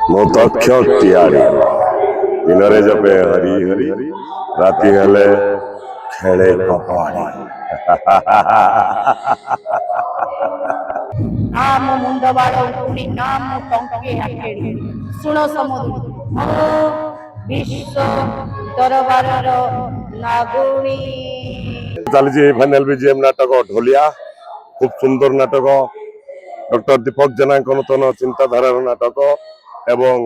मोतक्ष टियारी दिन जपे हरी हरी राति हेले खेले कपाड़ी नाम मुंड बाड़ उकुणी नाम टंके आखेड़ी सुण समुद्र ओ विश्व दरबार नागुणी चली फाइनाल बीजीएम नाटक ढोलिया खूब सुंदर नाटक डॉक्टर दीपक जेना नूतन चिंताधारार नाटक एवं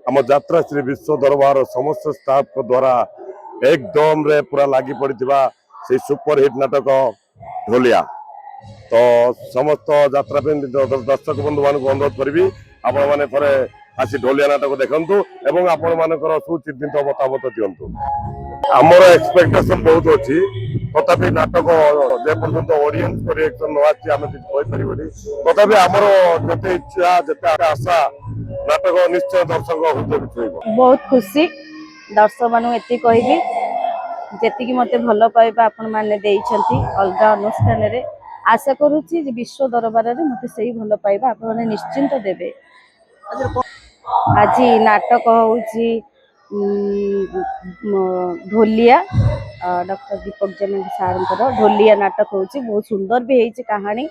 आम यात्रा श्री विश्व दरबार समस्त स्टाफ द्वारा एकदम रे पूरा लगी पड़ा से सुपरहिट नाटक ढोलिया। तो समस्त यात्रा दर्शक बंधु मान अनुरोध करी आपण मैंने थे आसी ढोलिया नाटक देखु एवं आपण मानकर सुचिंतित मतामत दिंतु। आमर एक्सपेक्टेशन बहुत अच्छी तथापि नाटक जेपर्यंत ऑडियंस को रिएक्शन न आछि आमे किछ कहि परिबनी तथापि आमर जते इच्छा जते आशा नाटक निश्चय दर्शक हृदय छुइबो। बहुत खुशी दर्शक मानु एति कहबी जेतिकी मते भल पाइबा आपण माने देइछंती अलगा अनुष्ठान रे आशा करूची जे विश्व दरबार रे मते सही भल पाइबा आपण माने निश्चिंत देबे। आज नाटक होची ढोलिया डॉक्टर दीपक जेना सार ढोलिया नाटक होची बहुत सुंदर भी होती कहानी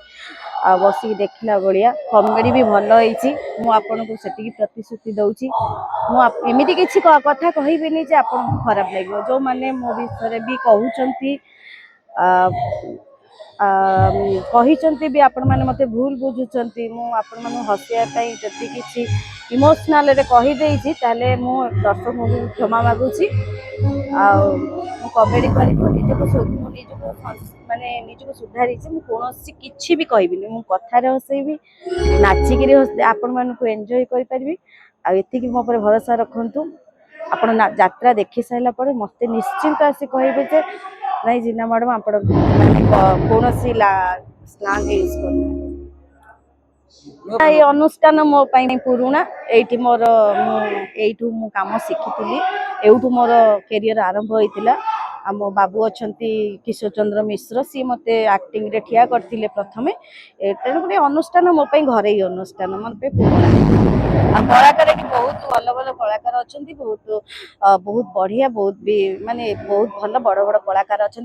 बसिक देखला भाया कमेडी भी भल होती मुझे से प्रतिश्रुति दौची मुझे किसी कथा कहबी जे आपको खराब लगे जो मैंने मो विषय भी कहते कहते भी आपण मैंने मत भूल बुझुंट मुझे हसैया जदि किसी इमोशनाल कहीदे ताले मु दर्शक क्षमा मागुची कमेडी कर माने निजको सुधारी कौन किसी भी कहबी मु कथार हसैबी नाचिकी हस आपण मानक एंजॉय करी आती मो पर भरोसा रखु आपण यात्रा देखी सारा पर मत निश्चिंत आसी कहे जे नहीं जीना मैडम आप कौन स्लांग यूज कर अनुष्ठान मो पुराणा ये मोर यू मु काम शिखी एवं मोर कैरियर आरंभ होता आम बाबू अच्छा किशोर चंद्र मिश्र सी मत एक्टिंग रे ठिया करथिले प्रथमे तेणुक अनुष्ठान मो घर ही अनुष्ठान मन पे पुराणा कलाकार कि बहुत भल भल कलाकार अच्छा बहुत बहुत बढ़िया बहुत भी माने बहुत भल बड़ बड़ कलाकार अच्छा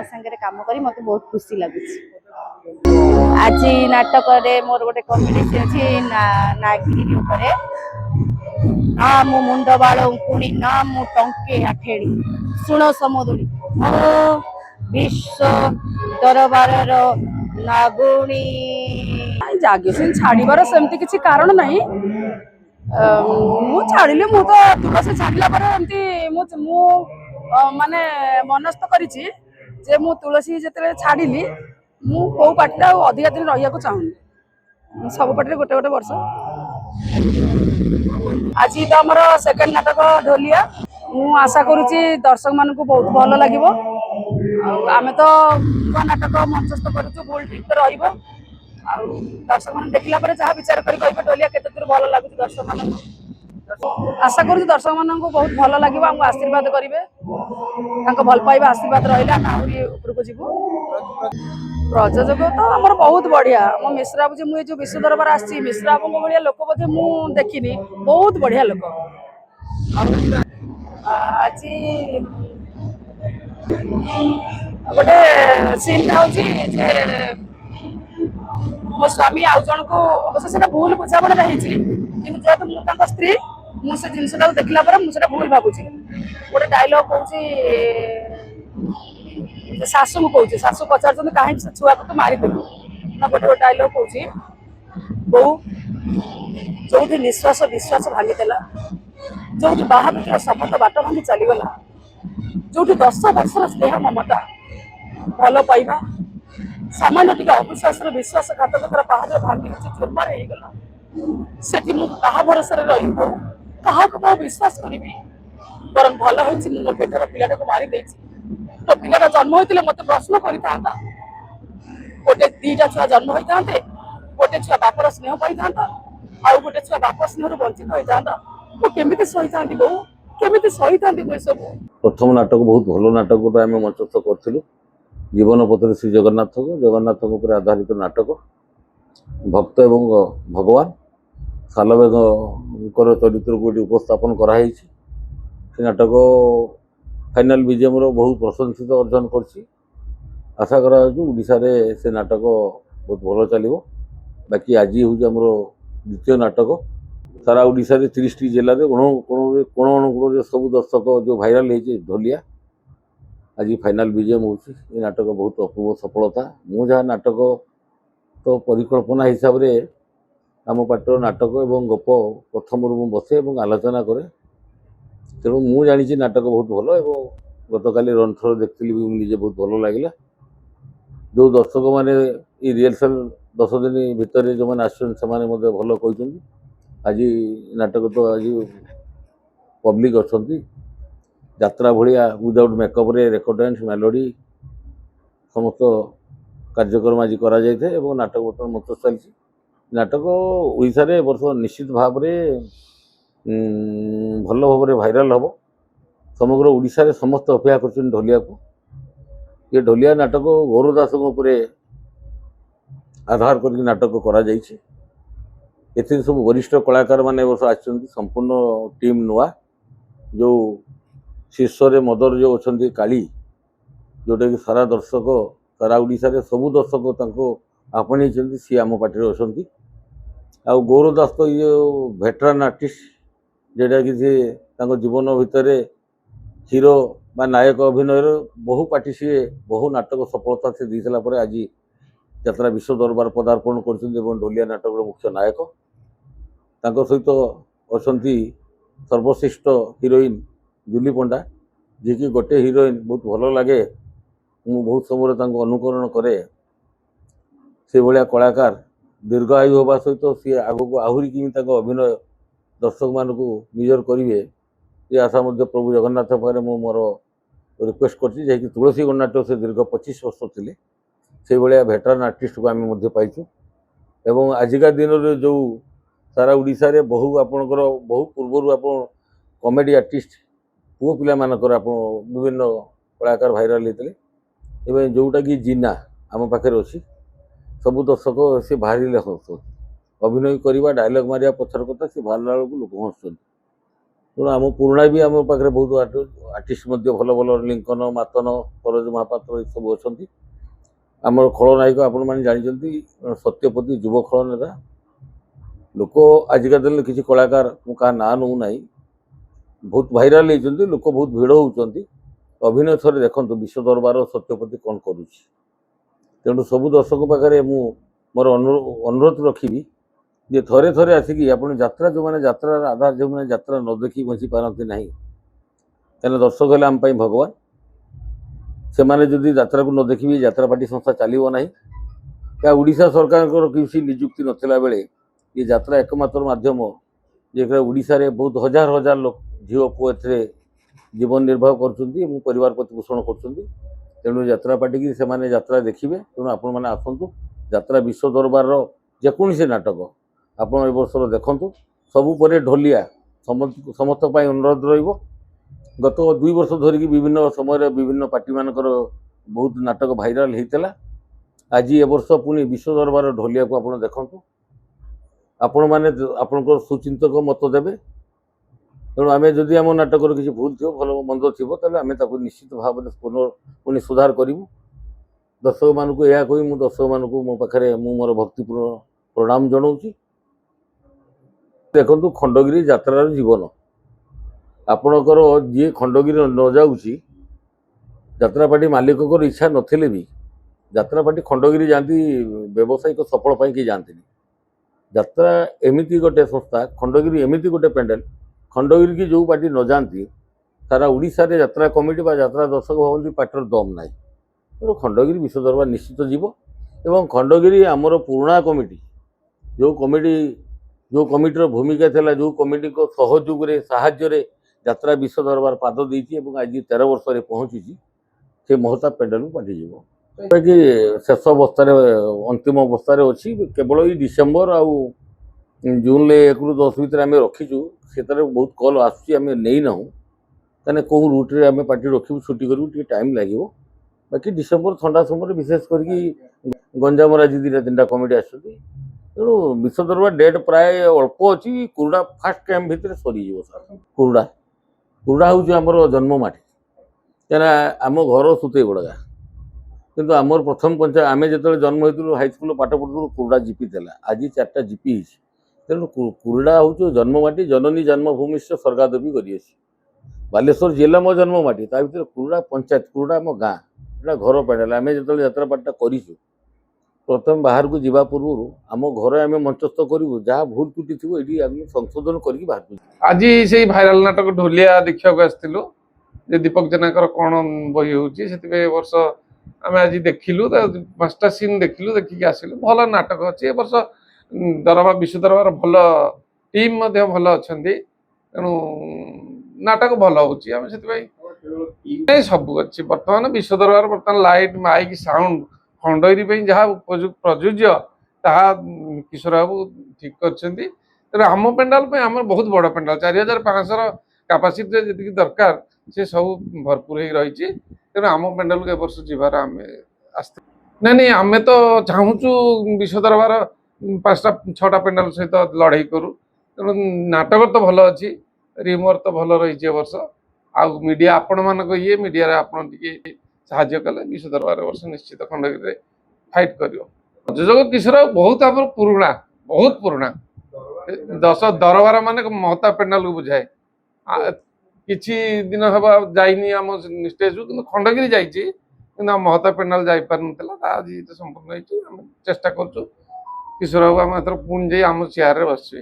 सागर काम कर मत बहुत खुशी लगुच। आज नाटक मोर गोटे कमेडी अच्छी नागिनी ना मु मुंड बाड़ उकुणी ना मु टंके आखेड़ी सुण समुद्री ओ विश्व दरबार नागुणी जागे छाड़बार सेमती किसी कारण नहीं मु छाड़िली मु तो तुलसी छाड़ला माने मनस्थ करिछि जे मु तुलसी जते छाड़िली मु को पार्टी अधिका दिन रहिया को चाहूनी सब पार्टी गोटे गोटे वर्ष आज तो आमर सेकेंड नाटक ढोलिया मु आशा करुच्ची दर्शक मान को बहुत भल लगे आम तो नाटक मंचस्थ करूँ भूल ठीक तो रही दर्शक मान देखला जहाँ विचार करें ढोलिया केते दूर भल लगुच दर्शक मान आशा करूँ दर्शक मान को बहुत भल लगे आमको आशीर्वाद करेंगे भल पाइबा आशीर्वाद रही उपरको जीवु प्रयोजक तो आम बहुत बढ़िया मो मिश्रा बाबू मुझे जो विश्व दरबार आसी मिश्रा बाबू भाया लोक बोधे मु देखनी बहुत बढ़िया लोक आज गोटे सीन हूँ मो स्वामी आउ जन को अवश्य से भूल बुझापड़ा जेहतु मुझे स्त्री मुझे जिनसा देखला मुझे भूल भावुची गोटे डायलॉग कौन सासू को कौच सासू पचार कहीं छुआ को तो मारिदेलु ना गोटे डायलॉग कौच बो जो निश्वास विश्वास भांगीदेला जो बाहर शपथ बाट भांगी चलीगला जो 10 वर्षर स्नेह ममता भल पाइबा सामान्य टी अविश्वास विश्वास घातकतार पहाड़ भांगी चुरमार होगला से क्या भरोसा रही क्या विश्वास करी बर भल हो पेटर पिलाटा को मारी तो पिलाटा जन्म होते मत प्रश्न करता गोटे 2टा छुआ जन्म होता गोटे छुआ बापर स्नेह पाई था आउ गोटे छुआ बाप स्नेह वंचित होता केमी सही था बो केमी सही था सब प्रथम नाटक बहुत भल नाटक आम मंचस्थ करूँ जीवन पत्र श्री जगन्नाथ को आधारित नाटक भक्त एवं भगवान ସାଲବେଗଙ୍କର ଚରିତ୍ରକୁ ଏଠି ଉପସ୍ଥାପନ କରାହେଇଛି। ସେ ନାଟକ ଫାଇନାଲ ବିଜେଏମର ବହୁତ ପ୍ରଶଂସିତ ଅର୍ଜନ କରିଛି। ଆଶା କରାଯାଉଛି ଓଡ଼ିଶାରେ ସେ ନାଟକ ବହୁତ ଭଲ ଚାଲିବ। ବାକି ଆଜି ହେଉଛି ଆମର ଦ୍ୱିତୀୟ ନାଟକ। ସାରା ଓଡ଼ିଶାରେ 30ଟି ଜିଲ୍ଲାରେ କୋଣ ଅନୁକୋଣରେ ସବୁ ଦର୍ଶକ ଯେଉଁ ଭାଇରାଲ ହେଇଛି ଢୋଲିଆ ଆଜି ଫାଇନାଲ ବିଜେଏମ ହେଉଛି। ଏ ନାଟକ ବହୁତ ଅପୂର୍ବ ସଫଳତା। ମୁଁ ଯାହା ନାଟକ ତ ପରିକଳ୍ପନା ହିସାବରେ ଆମ ପାଟିର ନାଟକ ଏବଂ ଗପ ପ୍ରଥମରୁ ମୁଁ ବସେ ଏବଂ ଆଲୋଚନା କରେ। ତେଣୁ ମୁଁ ଜାଣିଛି ନାଟକ ବହୁତ ଭଲ ଏବଂ ଗତକାଲି ରନ୍ଥର ଦେଖିଥିଲି ବି ମୁଁ ନିଜେ ବହୁତ ଭଲ ଲାଗିଲା। ଯେଉଁ ଦର୍ଶକମାନେ ଏଇ ରିହର୍ସାଲ 10 ଦିନ ଭିତରେ ଯେଉଁମାନେ ଆସିଛନ୍ତି ସେମାନେ ମଧ୍ୟ ଭଲ କହିଛନ୍ତି। ଆଜି ନାଟକ ତ ଆଜି ପବ୍ଲିକ ଅଛନ୍ତି। ଯାତ୍ରା ଭଳିଆ ୱିଦାଉଟ୍ ମେକଅପ୍ରେ ରେକର୍ଡ ଡ୍ୟାନ୍ସ ମେଲୋଡ଼ି ସମସ୍ତ କାର୍ଯ୍ୟକ୍ରମ ଆଜି କରାଯାଇଥାଏ ଏବଂ ନାଟକ ବର୍ତ୍ତମାନ ମଞ୍ଚ ଚାଲିଛି। ନାଟକ ଓଡ଼ିଶାରେ ଏ ବର୍ଷ ନିଶ୍ଚିତ ଭାବରେ ଭଲ ଭାବରେ ଭାଇରାଲ ହେବ। ସମଗ୍ର ଓଡ଼ିଶାରେ ସମସ୍ତେ ଅପେକ୍ଷା କରିଛନ୍ତି ଢୋଲିଆକୁ। ଏ ଢୋଲିଆ ନାଟକ ଗୌର ଦାସଙ୍କ ଉପରେ ଆଧାର କରିକି ନାଟକ କରାଯାଇଛି। ଏଥିରେ ସବୁ ବରିଷ୍ଠ କଳାକାରମାନେ ଏ ବର୍ଷ ଆସିଛନ୍ତି। ସମ୍ପୂର୍ଣ୍ଣ ଟିମ୍ ନୂଆ। ଯେଉଁ ଶୀର୍ଷରେ ମଦର ଯେଉଁ ଅଛନ୍ତି କାଳୀ, ଯେଉଁଟାକି ସାରା ଦର୍ଶକ ସାରା ଓଡ଼ିଶାରେ ସବୁ ଦର୍ଶକ ତାଙ୍କୁ ଆପଣେଇଛନ୍ତି, ସିଏ ଆମ ପାର୍ଟିରେ ଅଛନ୍ତି। ଆଉ ଗୌର ଦାସ ତ ଇଏ ଭେଟରାନ୍ ଆର୍ଟିଷ୍ଟ, ଯେଉଁଟାକି ସେ ତାଙ୍କ ଜୀବନ ଭିତରେ ହିରୋ ବା ନାୟକ ଅଭିନୟର ବହୁ ପାର୍ଟି ସିଏ ବହୁ ନାଟକ ସଫଳତା ସେ ଦେଇଥିଲା ପରେ ଆଜି ଯାତ୍ରା ବିଶ୍ୱ ଦରବାର ପଦାର୍ପଣ କରିଛନ୍ତି ଏବଂ ଢୋଲିଆ ନାଟକର ମୁଖ୍ୟ ନାୟକ। ତାଙ୍କ ସହିତ ଅଛନ୍ତି ସର୍ବଶ୍ରେଷ୍ଠ ହିରୋଇନ୍ ଜୁଲି ପଣ୍ଡା, ଯିଏକି ଗୋଟେ ହିରୋଇନ୍ ବହୁତ ଭଲ ଲାଗେ। ମୁଁ ବହୁତ ସମୟରେ ତାଙ୍କୁ ଅନୁକରଣ କରେ। ସେଭଳିଆ କଳାକାର ଦୀର୍ଘ ଆୟୁ ହେବା ସହିତ ସିଏ ଆଗକୁ ଆହୁରି କେମିତି ତାଙ୍କ ଅଭିନୟ ଦର୍ଶକମାନଙ୍କୁ ନିଜର କରିବେ, ଏ ଆଶା ମଧ୍ୟ ପ୍ରଭୁ ଜଗନ୍ନାଥ ପାଖରେ ମୁଁ ମୋର ରିକ୍ୱେଷ୍ଟ କରିଛି। ଯାହାକି ତୁଳସୀ ଗଣନାଟ୍ୟ ସେ ଦୀର୍ଘ 25 ବର୍ଷ ଥିଲେ। ସେଇଭଳିଆ ଭେଟରାନ୍ ଆର୍ଟିଷ୍ଟକୁ ଆମେ ମଧ୍ୟ ପାଇଛୁ। ଏବଂ ଆଜିକା ଦିନରେ ଯେଉଁ ସାରା ଓଡ଼ିଶାରେ ଆପଣଙ୍କର ବହୁ ପୂର୍ବରୁ ଆପଣ କମେଡ଼ି ଆର୍ଟିଷ୍ଟ ପୁଅ ପିଲାମାନଙ୍କର ଆପଣ ବିଭିନ୍ନ କଳାକାର ଭାଇରାଲ ହେଇଥିଲେ। ଏବେ ଯେଉଁଟାକି ଜିନା ଆମ ପାଖରେ ଅଛି, ସବୁ ଦର୍ଶକ ସେ ବାହାରିଲେ ହସୁଛନ୍ତି। ଅଭିନୟ କରିବା ଡାଇଲଗ ମାରିବା ପଛର କଥା, ସେ ବାହାରିଲା ବେଳକୁ ଲୋକ ହସୁଛନ୍ତି। ତେଣୁ ଆମ ପୁରୁଣା ବି ଆମ ପାଖରେ ବହୁତ ଆର୍ଟିଷ୍ଟ ମଧ୍ୟ ଭଲ ଭଲ ଲିଙ୍କନ ମାତନ ସରୋଜ ମହାପାତ୍ର ଏସବୁ ଅଛନ୍ତି। ଆମର ଖଳନାୟକ ଆପଣମାନେ ଜାଣିଛନ୍ତି ସତ୍ୟପତି ଯୁବ ଖଳନେତା। ଲୋକ ଆଜିକା ଦିନରେ କିଛି କଳାକାର ମୁଁ କାହା ନାଁ ନେଉ ନାହିଁ, ବହୁତ ଭାଇରାଲ ହେଇଛନ୍ତି, ଲୋକ ବହୁତ ଭିଡ଼ ହେଉଛନ୍ତି। ଅଭିନୟ ଥରେ ଦେଖନ୍ତୁ ବିଶ୍ୱ ଦରବାର ସତ୍ୟପତି କ'ଣ କରୁଛି। ତେଣୁ ସବୁ ଦର୍ଶକ ପାଖରେ ମୁଁ ମୋର ଅନୁରୋଧ ରଖିବି ଯେ ଥରେ ଥରେ ଆସିକି ଆପଣ ଯାତ୍ରା ଯେଉଁମାନେ ଯାତ୍ରାର ଆଧାର ଯେଉଁମାନେ ଯାତ୍ରା ନ ଦେଖି ବଞ୍ଚି ପାରନ୍ତି ନାହିଁ, ତାହେଲେ ଦର୍ଶକ ହେଲେ ଆମ ପାଇଁ ଭଗବାନ। ସେମାନେ ଯଦି ଯାତ୍ରାକୁ ନ ଦେଖିବେ ଯାତ୍ରା ପାର୍ଟି ସଂସ୍ଥା ଚାଲିବ ନାହିଁ। ଏହା ଓଡ଼ିଶା ସରକାରଙ୍କର କିଛି ନିଯୁକ୍ତି ନଥିଲା ବେଳେ ଏ ଯାତ୍ରା ଏକମାତ୍ର ମାଧ୍ୟମ ଯେଥିରେ ଓଡ଼ିଶାରେ ବହୁତ ହଜାର ହଜାର ଲୋକ ଝିଅ ପୁଅ ଏଥିରେ ଜୀବନ ନିର୍ବାହ କରୁଛନ୍ତି ଏବଂ ପରିବାର ପ୍ରତିପୋଷଣ କରୁଛନ୍ତି। ତେଣୁ ଯାତ୍ରା ପାର୍ଟିକି ସେମାନେ ଯାତ୍ରା ଦେଖିବେ। ତେଣୁ ଆପଣମାନେ ଆସନ୍ତୁ। ଯାତ୍ରା ବିଶ୍ୱ ଦରବାରର ଯେକୌଣସି ନାଟକ ଆପଣ ଏ ବର୍ଷର ଦେଖନ୍ତୁ। ସବୁ ପରେ ଢୋଲିଆ ସମସ୍ତ ପାଇଁ ଅନୁରୋଧ ରହିବ। ଗତ 2 ବର୍ଷ ଧରିକି ବିଭିନ୍ନ ସମୟରେ ବିଭିନ୍ନ ପାର୍ଟିମାନଙ୍କର ବହୁତ ନାଟକ ଭାଇରାଲ ହେଇଥିଲା। ଆଜି ଏ ବର୍ଷ ପୁଣି ବିଶ୍ୱ ଦରବାର ଢୋଲିଆକୁ ଆପଣ ଦେଖନ୍ତୁ। ଆପଣମାନେ ଆପଣଙ୍କର ସୁଚିନ୍ତକ ମତ ଦେବେ। ତେଣୁ ଆମେ ଯଦି ଆମ ନାଟକର କିଛି ଭୁଲ ଥିବ ଭଲ ମନ୍ଦ ଥିବ ତାହେଲେ ଆମେ ତାକୁ ନିଶ୍ଚିତ ଭାବରେ ପୁଣି ସୁଧାର କରିବୁ। ଦର୍ଶକମାନଙ୍କୁ ଏହା କହି ମୁଁ ଦର୍ଶକମାନଙ୍କୁ ମୋ ପାଖରେ ମୁଁ ମୋର ଭକ୍ତିପୂର୍ଣ୍ଣ ପ୍ରଣାମ ଜଣାଉଛି। ଦେଖନ୍ତୁ ଖଣ୍ଡଗିରି ଯାତ୍ରାର ଜୀବନ। ଆପଣଙ୍କର ଯିଏ ଖଣ୍ଡଗିରି ନ ଯାଉଛି, ଯାତ୍ରା ପାର୍ଟି ମାଲିକଙ୍କର ଇଚ୍ଛା ନଥିଲେ ବି ଯାତ୍ରା ପାର୍ଟି ଖଣ୍ଡଗିରି ଯାଆନ୍ତି ବ୍ୟବସାୟିକ ସଫଳ ପାଇଁ କେହି ଯାଆନ୍ତିନି। ଯାତ୍ରା ଏମିତି ଗୋଟେ ସଂସ୍ଥା, ଖଣ୍ଡଗିରି ଏମିତି ଗୋଟେ ପେଣ୍ଡେଲ, ଖଣ୍ଡଗିରି କି ଯେଉଁ ପାର୍ଟି ନ ଯାଆନ୍ତି ସାରା ଓଡ଼ିଶାରେ ଯାତ୍ରା କମିଟି ବା ଯାତ୍ରା ଦର୍ଶକ ଭାବନ୍ତି ପାର୍ଟିର ଦମ୍ ନାହିଁ। ତେଣୁ ଖଣ୍ଡଗିରି ବିଶ୍ୱ ଦରବାର ନିଶ୍ଚିତ ଯିବ। ଏବଂ ଖଣ୍ଡଗିରି ଆମର ପୁରୁଣା କମିଟି, ଯେଉଁ କମିଟିର ଭୂମିକା ଥିଲା, ଯେଉଁ କମିଟିଙ୍କ ସହଯୋଗରେ ସାହାଯ୍ୟରେ ଯାତ୍ରା ବିଶ୍ୱ ଦରବାର ପାଦ ଦେଇଛି ଏବଂ ଆଜି 13 ବର୍ଷରେ ପହଞ୍ଚିଛି, ସେ ମହତାବ ପେଣ୍ଡେଲକୁ ପାଠିଯିବ। କି ଶେଷ ଅବସ୍ଥାରେ ଅନ୍ତିମ ଅବସ୍ଥାରେ ଅଛି। କେବଳ ଏଇ ଡିସେମ୍ବର ଆଉ ଜୁନ 1ରୁ 10 ଭିତରେ ଆମେ ରଖିଛୁ। ସେଥିରେ ବହୁତ କଲ୍ ଆସୁଛି, ଆମେ ନେଇନାହୁଁ। ତାହେଲେ କେଉଁ ରୁଟ୍ରେ ଆମେ ପାର୍ଟି ରଖିବୁ, ଛୁଟି କରିବୁ, ଟିକେ ଟାଇମ୍ ଲାଗିବ। ବାକି ଡିସେମ୍ବର ଥଣ୍ଡା ସମୟରେ ବିଶେଷ କରିକି ଗଞ୍ଜାମର ଆଜି 2-3ଟା କମିଟି ଆସୁଛନ୍ତି। ତେଣୁ ବିଶ୍ୱ ଦରବାର ଡେଟ୍ ପ୍ରାୟ ଅଳ୍ପ ଅଛି। କୁରୁଡ଼ା ଫାର୍ଷ୍ଟ କ୍ୟାମ୍ପ ଭିତରେ ସରିଯିବ ସାର୍। କୁରୁଡ଼ା ହେଉଛି ଆମର ଜନ୍ମମାଟି, କାହିଁକିନା ଆମ ଘର ସୁତେଇଗଡ଼ ଗାଁ। କିନ୍ତୁ ଆମର ପ୍ରଥମ ପଞ୍ଚାୟତ ଆମେ ଯେତେବେଳେ ଜନ୍ମ ହେଇଥିଲୁ ହାଇସ୍କୁଲ ପାଠ ପଢ଼ୁଥିଲୁ କୁରୁଡ଼ା ଜିପି ଥିଲା। ଆଜି 4ଟା ଜିପି ହେଇଛି। ତେଣୁ କୁରୁଡ଼ା ହେଉଛି ଜନ୍ମମାଟି। ଜନନୀ ଜନ୍ମଭୂମିଶ୍ଚ ସ୍ୱର୍ଗାଦପି ଗରିୟସୀ। ବାଲେଶ୍ୱର ଜିଲ୍ଲା ମୋ ଜନ୍ମମାଟି, ତା ଭିତରେ କୁରୁଡ଼ା ପଞ୍ଚାୟତ, କୁରୁଡ଼ା ଆମ ଗାଁ, ଏଇଟା ଘର ପେଣ୍ଡାଲ। ଆମେ ଯେତେବେଳେ ଯାତ୍ରା ପାର୍ଟିଟା କରିଛୁ ପ୍ରଥମେ ବାହାରକୁ ଯିବା ପୂର୍ବରୁ ଆମ ଘରେ ଆମେ ମଞ୍ଚସ୍ଥ କରିବୁ, ଯାହା ଭୁଲ ତ୍ରୁଟି ଥିବ ଏଠି ଆମେ ସଂଶୋଧନ କରିକି ବାହାରକୁ ଯିବୁ। ଆଜି ସେଇ ଭାଇରାଲ ନାଟକ ଢୋଲିଆ ଦେଖିବାକୁ ଆସିଥିଲୁ ଯେ ଦୀପକ ଜେନାଙ୍କର କ'ଣ ବହି ହେଉଛି, ସେଥିପାଇଁ ଏ ବର୍ଷ ଆମେ ଆଜି ଦେଖିଲୁ। 5ଟା ସିନ୍ ଦେଖିଲୁ, ଦେଖିକି ଆସିଲୁ। ଭଲ ନାଟକ ଅଛି ଏ ବର୍ଷ। ଦରବାର ବିଶ୍ୱ ଦରବାର ଭଲ ଟିମ୍ ମଧ୍ୟ ଭଲ ଅଛନ୍ତି। ତେଣୁ ନାଟକ ଭଲ ହେଉଛି। ଆମେ ସେଥିପାଇଁ ସବୁ ଅଛି। ବର୍ତ୍ତମାନ ବିଶ୍ୱ ଦରବାର ବର୍ତ୍ତମାନ ଲାଇଟ୍ ମାଇକ୍ ସାଉଣ୍ଡ ଖଣ୍ଡଗିରି ପାଇଁ ଯାହା ପ୍ରଯୁଜ୍ୟ ତାହା କିଶୋର ବାବୁ ଠିକ୍ କରିଛନ୍ତି। ତେଣୁ ଆମ ପେଣ୍ଡାଲ ପାଇଁ ଆମର ବହୁତ ବଡ଼ ପେଣ୍ଡାଲ, 4500ର କାପାସିଟିରେ ଯେତିକି ଦରକାର ସେ ସବୁ ଭରପୁର ହେଇକି ରହିଛି। ତେଣୁ ଆମ ପେଣ୍ଡାଲକୁ ଏ ବର୍ଷ ଯିବାର ଆମେ ଆସିଥିଲୁ। ନାଇଁ ଆମେ ତ ଚାହୁଁଛୁ ବିଶ୍ୱ ଦରବାର 5ଟା 6ଟା ପେଣ୍ଡାଲ ସହିତ ଲଢ଼େଇ କରୁ। ତେଣୁ ନାଟକ ତ ଭଲ ଅଛି, ରିମର ତ ଭଲ ରହିଛି ଏ ବର୍ଷ। ଆଉ ମିଡ଼ିଆ ଆପଣମାନଙ୍କ ମିଡ଼ିଆରେ ଆପଣ ଟିକେ ସାହାଯ୍ୟ କଲେ ବିଶ୍ୱ ଦରବାର ଏ ବର୍ଷ ନିଶ୍ଚିତ ଖଣ୍ଡଗିରିରେ ଫାଇଟ୍ କରିବ। ପ୍ରଯୋଜକ କିଶୋର ବହୁତ ଆମର ପୁରୁଣା, ବହୁତ ପୁରୁଣା। 10 ଦରବାର ମାନେ ମହତା ପେଣ୍ଡାଲକୁ ବୁଝାଏ। କିଛି ଦିନ ହେବ ଯାଇନି ଆମ ଷ୍ଟେଜକୁ, କିନ୍ତୁ ଖଣ୍ଡଗିରି ଯାଇଛି। କିନ୍ତୁ ଆମ ମହତା ପେଣ୍ଡାଲ ଯାଇପାରୁନଥିଲା, ତା ଆଜି ସମ୍ପୂର୍ଣ୍ଣ ହେଇଛି। ଆମେ ଚେଷ୍ଟା କରୁଛୁ କିଶୋର ବାବୁ ଆମେ ଏଥର ପୁଣି ଯାଇ ଆମ ଚେୟାରରେ ବସିବେ।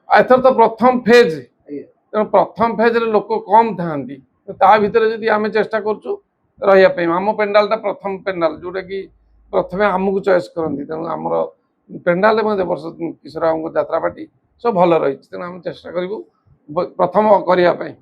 ଏଥର ତ ପ୍ରଥମ ଫେଜ୍, ତେଣୁ ପ୍ରଥମ ଫେଜ୍ରେ ଲୋକ କମ୍ ଥାଆନ୍ତି। ତା ଭିତରେ ଯଦି ଆମେ ଚେଷ୍ଟା କରୁଛୁ ରହିବା ପାଇଁ। ଆମ ପେଣ୍ଡାଲଟା ପ୍ରଥମ ପେଣ୍ଡାଲ ଯେଉଁଟାକି ପ୍ରଥମେ ଆମକୁ ଚଏସ୍ କରନ୍ତି। ତେଣୁ ଆମର ପେଣ୍ଡାଲ ମଧ୍ୟ ବର୍ଷ କିଶୋର ବାବୁଙ୍କ ଯାତ୍ରା ପାର୍ଟି ସବୁ ଭଲ ରହିଛି। ତେଣୁ ଆମେ ଚେଷ୍ଟା କରିବୁ ପ୍ରଥମ କରିବା ପାଇଁ।